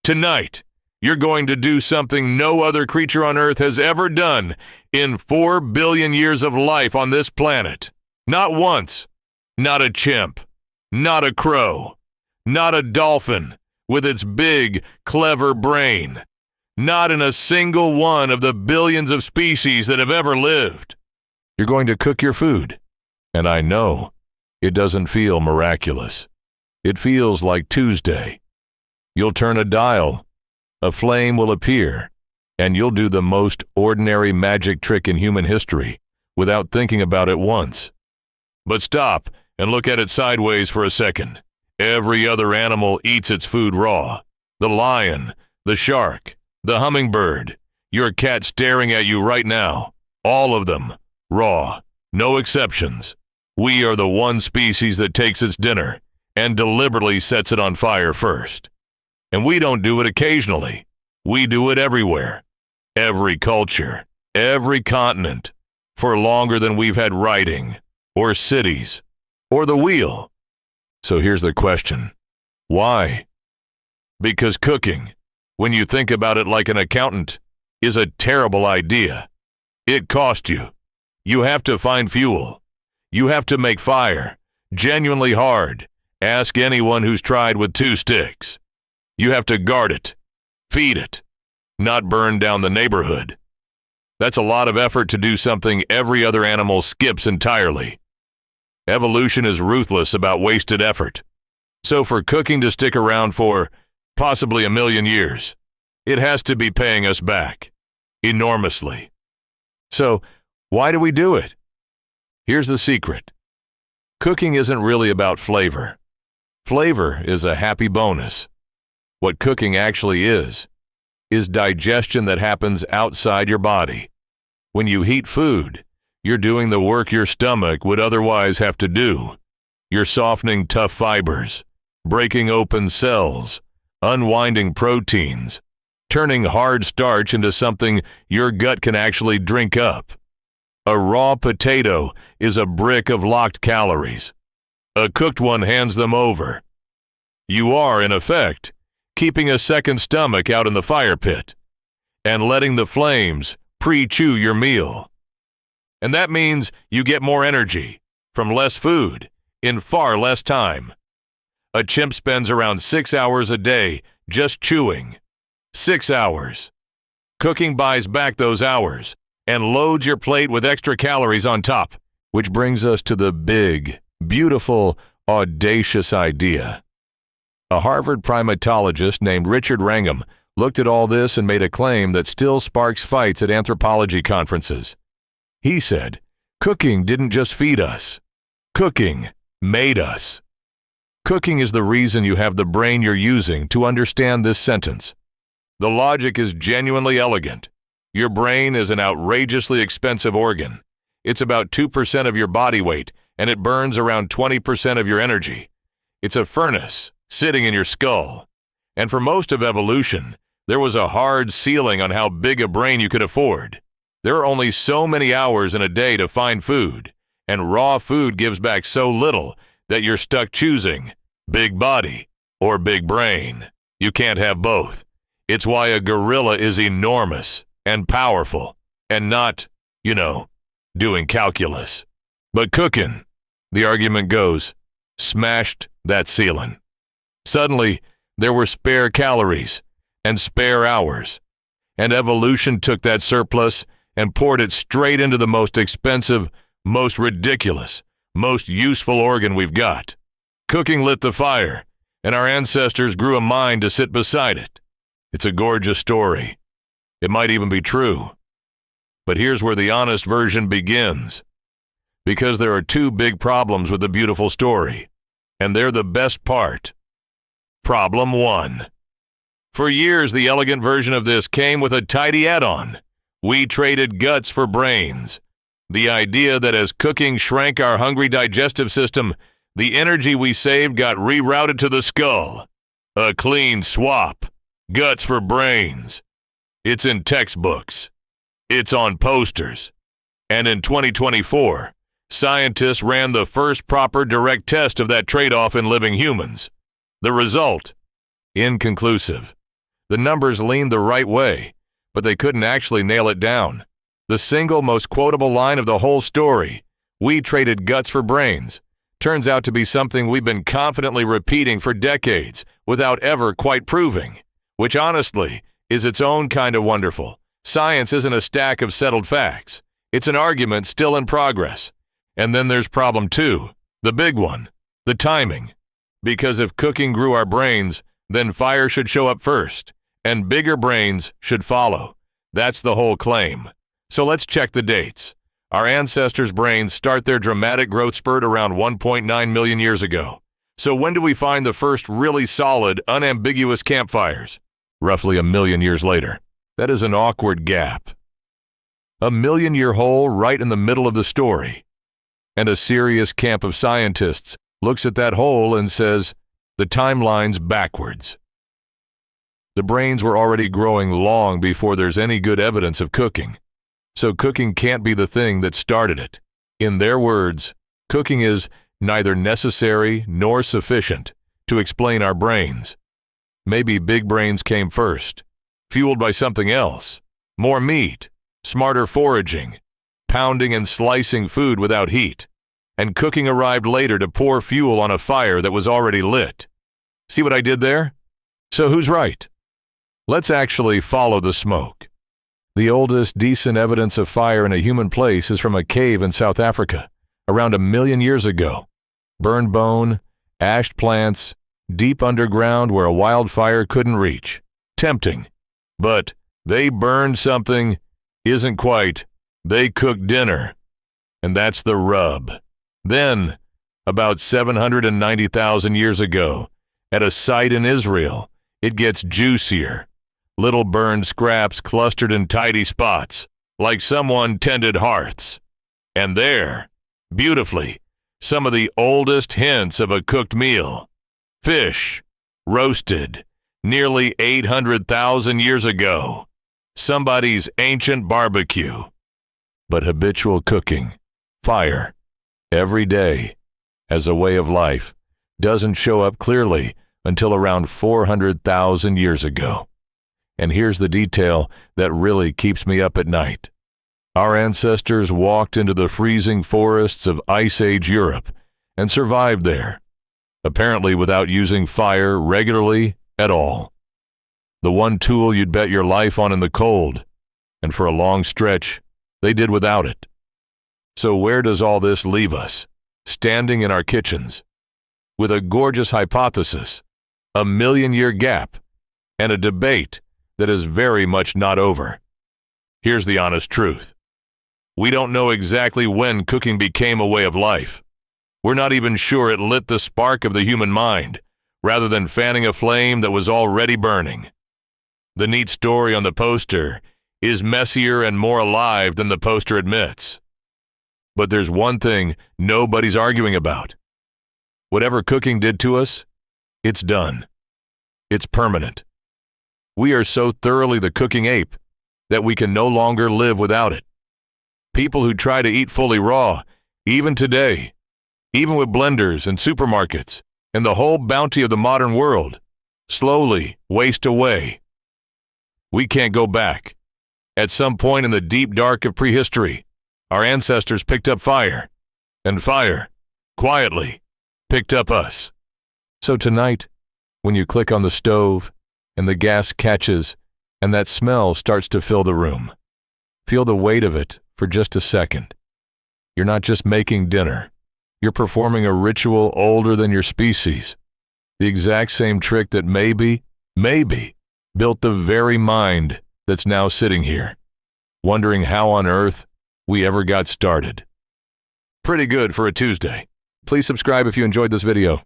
Tonight, you're going to do something no other creature on Earth has ever done in 4 billion years of life on this planet. Not once. Not a chimp. Not a crow. Not a dolphin with its big, clever brain. Not in a single one of the billions of species that have ever lived. You're going to cook your food. And I know it doesn't feel miraculous. It feels like Tuesday. You'll turn a dial, a flame will appear, and you'll do the most ordinary magic trick in human history without thinking about it once. But stop and look at it sideways for a second. Every other animal eats its food raw. The lion, the shark, the hummingbird, your cat staring at you right now. All of them, raw, no exceptions. We are the one species that takes its dinner and deliberately sets it on fire first. And we don't do it occasionally. We do it everywhere. Every culture, every continent, for longer than we've had writing, or cities, or the wheel. So here's the question. Why? Because cooking, when you think about it like an accountant, is a terrible idea. It costs you. You have to find fuel. You have to make fire. Genuinely hard. Ask anyone who's tried with 2 sticks. You have to guard it, feed it, not burn down the neighborhood. That's a lot of effort to do something every other animal skips entirely. Evolution is ruthless about wasted effort. So for cooking to stick around for possibly 1 million years, it has to be paying us back, enormously. So why do we do it? Here's the secret. Cooking isn't really about flavor. Flavor is a happy bonus. What cooking actually is digestion that happens outside your body. When you heat food, you're doing the work your stomach would otherwise have to do. You're softening tough fibers, breaking open cells, unwinding proteins, turning hard starch into something your gut can actually drink up. A raw potato is a brick of locked calories. A cooked one hands them over. You are, in effect, keeping a second stomach out in the fire pit and letting the flames pre-chew your meal. And that means you get more energy from less food in far less time. A chimp spends around 6 hours a day just chewing. 6 hours. Cooking buys back those hours and loads your plate with extra calories on top, which brings us to the big, beautiful, audacious idea. A Harvard primatologist named Richard Wrangham looked at all this and made a claim that still sparks fights at anthropology conferences. He said, cooking didn't just feed us. Cooking made us. Cooking is the reason you have the brain you're using to understand this sentence. The logic is genuinely elegant. Your brain is an outrageously expensive organ. It's about 2% of your body weight, and it burns around 20% of your energy. It's a furnace sitting in your skull. And for most of evolution, there was a hard ceiling on how big a brain you could afford. There are only so many hours in a day to find food, and raw food gives back so little that you're stuck choosing big body or big brain. You can't have both. It's why a gorilla is enormous and powerful and not, doing calculus. But cooking, the argument goes, smashed that ceiling. Suddenly, there were spare calories and spare hours, and evolution took that surplus and poured it straight into the most expensive, most ridiculous, most useful organ we've got. Cooking lit the fire, and our ancestors grew a mind to sit beside it. It's a gorgeous story. It might even be true. But here's where the honest version begins. Because there are 2 big problems with the beautiful story, and they're the best part. Problem 1. For years, the elegant version of this came with a tidy add-on. We traded guts for brains. The idea that as cooking shrank our hungry digestive system, the energy we saved got rerouted to the skull. A clean swap. Guts for brains. It's in textbooks. It's on posters. And in 2024, scientists ran the first proper direct test of that trade-off in living humans. The result? Inconclusive. The numbers leaned the right way, but they couldn't actually nail it down. The single most quotable line of the whole story, "We traded guts for brains," turns out to be something we've been confidently repeating for decades without ever quite proving, which honestly is its own kind of wonderful. Science isn't a stack of settled facts. It's an argument still in progress. And then there's problem 2, the big one, the timing. Because if cooking grew our brains, then fire should show up first, and bigger brains should follow. That's the whole claim. So let's check the dates. Our ancestors' brains start their dramatic growth spurt around 1.9 million years ago. So when do we find the first really solid, unambiguous campfires? Roughly 1 million years later. That is an awkward gap. A 1-million-year hole right in the middle of the story. And a serious camp of scientists looks at that hole and says, the timeline's backwards. The brains were already growing long before there's any good evidence of cooking. So cooking can't be the thing that started it. In their words, cooking is neither necessary nor sufficient to explain our brains. Maybe big brains came first, fueled by something else. More meat, smarter foraging, pounding and slicing food without heat, and cooking arrived later to pour fuel on a fire that was already lit. See what I did there? So who's right? Let's actually follow the smoke. The oldest decent evidence of fire in a human place is from a cave in South Africa, around 1 million years ago. Burned bone, ashed plants, deep underground where a wildfire couldn't reach. Tempting. But they burned something isn't quite. They cooked dinner. And that's the rub. Then, about 790,000 years ago, at a site in Israel, it gets juicier. Little burned scraps clustered in tidy spots, like someone tended hearths. And there, beautifully, some of the oldest hints of a cooked meal. Fish, roasted, nearly 800,000 years ago. Somebody's ancient barbecue. But habitual cooking, fire, every day, as a way of life, doesn't show up clearly until around 400,000 years ago. And here's the detail that really keeps me up at night. Our ancestors walked into the freezing forests of Ice Age Europe and survived there, apparently without using fire regularly at all. The one tool you'd bet your life on in the cold, and for a long stretch, they did without it. So where does all this leave us? Standing in our kitchens, with a gorgeous hypothesis, a 1-million-year gap, and a debate that is very much not over. Here's the honest truth. We don't know exactly when cooking became a way of life. We're not even sure it lit the spark of the human mind, rather than fanning a flame that was already burning. The neat story on the poster is messier and more alive than the poster admits. But there's one thing nobody's arguing about. Whatever cooking did to us, it's done. It's permanent. We are so thoroughly the cooking ape that we can no longer live without it. People who try to eat fully raw, even today, even with blenders and supermarkets and the whole bounty of the modern world, slowly waste away. We can't go back. At some point in the deep dark of prehistory, our ancestors picked up fire, and fire, quietly, picked up us. So tonight, when you click on the stove, and the gas catches, and that smell starts to fill the room, feel the weight of it for just a second. You're not just making dinner. You're performing a ritual older than your species. The exact same trick that maybe, built the very mind that's now sitting here, wondering how on earth we ever got started. Pretty good for a Tuesday. Please subscribe if you enjoyed this video.